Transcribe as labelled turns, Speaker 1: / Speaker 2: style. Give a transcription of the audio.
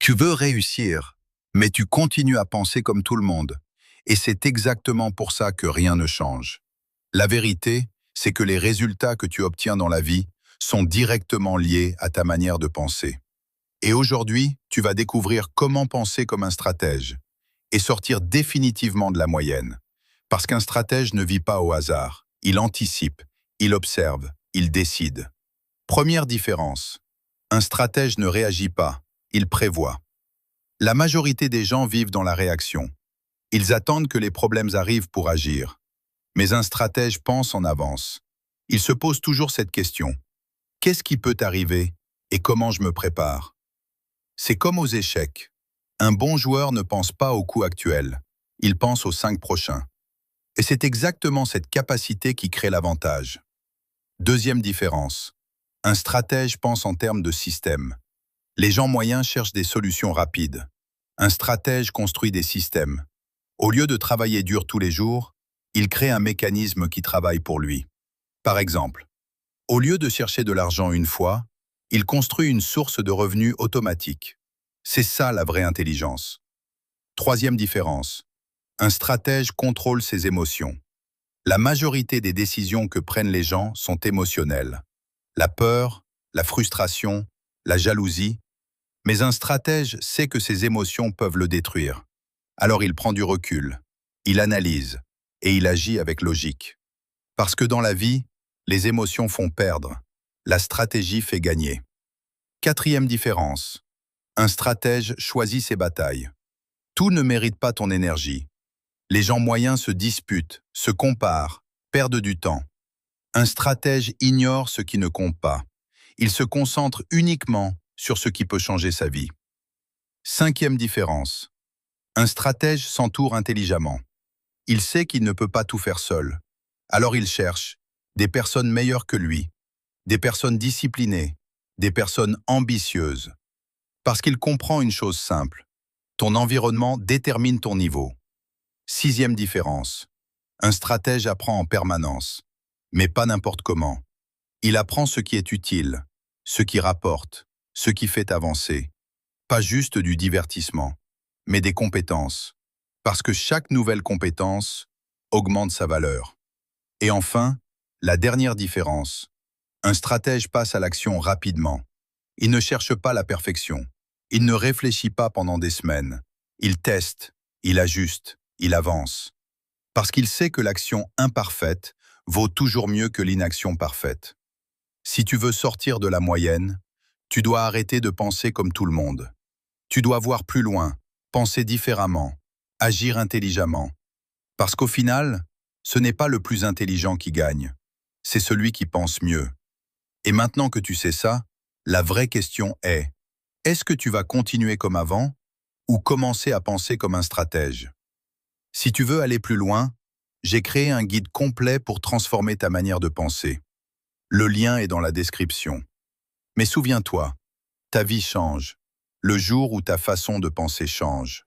Speaker 1: Tu veux réussir, mais tu continues à penser comme tout le monde. Et c'est exactement pour ça que rien ne change. La vérité, c'est que les résultats que tu obtiens dans la vie sont directement liés à ta manière de penser. Et aujourd'hui, tu vas découvrir comment penser comme un stratège et sortir définitivement de la moyenne. Parce qu'un stratège ne vit pas au hasard. Il anticipe, il observe, il décide. Première différence. Un stratège ne réagit pas, il prévoit. La majorité des gens vivent dans la réaction. Ils attendent que les problèmes arrivent pour agir. Mais un stratège pense en avance. Il se pose toujours cette question. Qu'est-ce qui peut arriver et comment je me prépare? C'est comme aux échecs. Un bon joueur ne pense pas au coup actuel. Il pense aux 5 prochains. Et c'est exactement cette capacité qui crée l'avantage. Deuxième différence. Un stratège pense en termes de système. Les gens moyens cherchent des solutions rapides. Un stratège construit des systèmes. Au lieu de travailler dur tous les jours, il crée un mécanisme qui travaille pour lui. Par exemple, au lieu de chercher de l'argent une fois, il construit une source de revenus automatique. C'est ça la vraie intelligence. Troisième différence. Un stratège contrôle ses émotions. La majorité des décisions que prennent les gens sont émotionnelles. La peur, la frustration, la jalousie. Mais un stratège sait que ses émotions peuvent le détruire. Alors il prend du recul, il analyse et il agit avec logique. Parce que dans la vie, les émotions font perdre, la stratégie fait gagner. Quatrième différence. Un stratège choisit ses batailles. Tout ne mérite pas ton énergie. Les gens moyens se disputent, se comparent, perdent du temps. Un stratège ignore ce qui ne compte pas. Il se concentre uniquement sur ce qui peut changer sa vie. Cinquième différence. Un stratège s'entoure intelligemment. Il sait qu'il ne peut pas tout faire seul. Alors il cherche des personnes meilleures que lui, des personnes disciplinées, des personnes ambitieuses. Parce qu'il comprend une chose simple. Ton environnement détermine ton niveau. Sixième différence. Un stratège apprend en permanence, mais pas n'importe comment. Il apprend ce qui est utile, ce qui rapporte, ce qui fait avancer. Pas juste du divertissement, mais des compétences. Parce que chaque nouvelle compétence augmente sa valeur. Et enfin, la dernière différence. Un stratège passe à l'action rapidement. Il ne cherche pas la perfection. Il ne réfléchit pas pendant des semaines. Il teste, il ajuste, il avance. Parce qu'il sait que l'action imparfaite vaut toujours mieux que l'inaction parfaite. Si tu veux sortir de la moyenne, tu dois arrêter de penser comme tout le monde. Tu dois voir plus loin, penser différemment, agir intelligemment. Parce qu'au final, ce n'est pas le plus intelligent qui gagne, c'est celui qui pense mieux. Et maintenant que tu sais ça, la vraie question est, est-ce que tu vas continuer comme avant ou commencer à penser comme un stratège? Si tu veux aller plus loin, j'ai créé un guide complet pour transformer ta manière de penser. Le lien est dans la description. Mais souviens-toi, ta vie change, le jour où ta façon de penser change.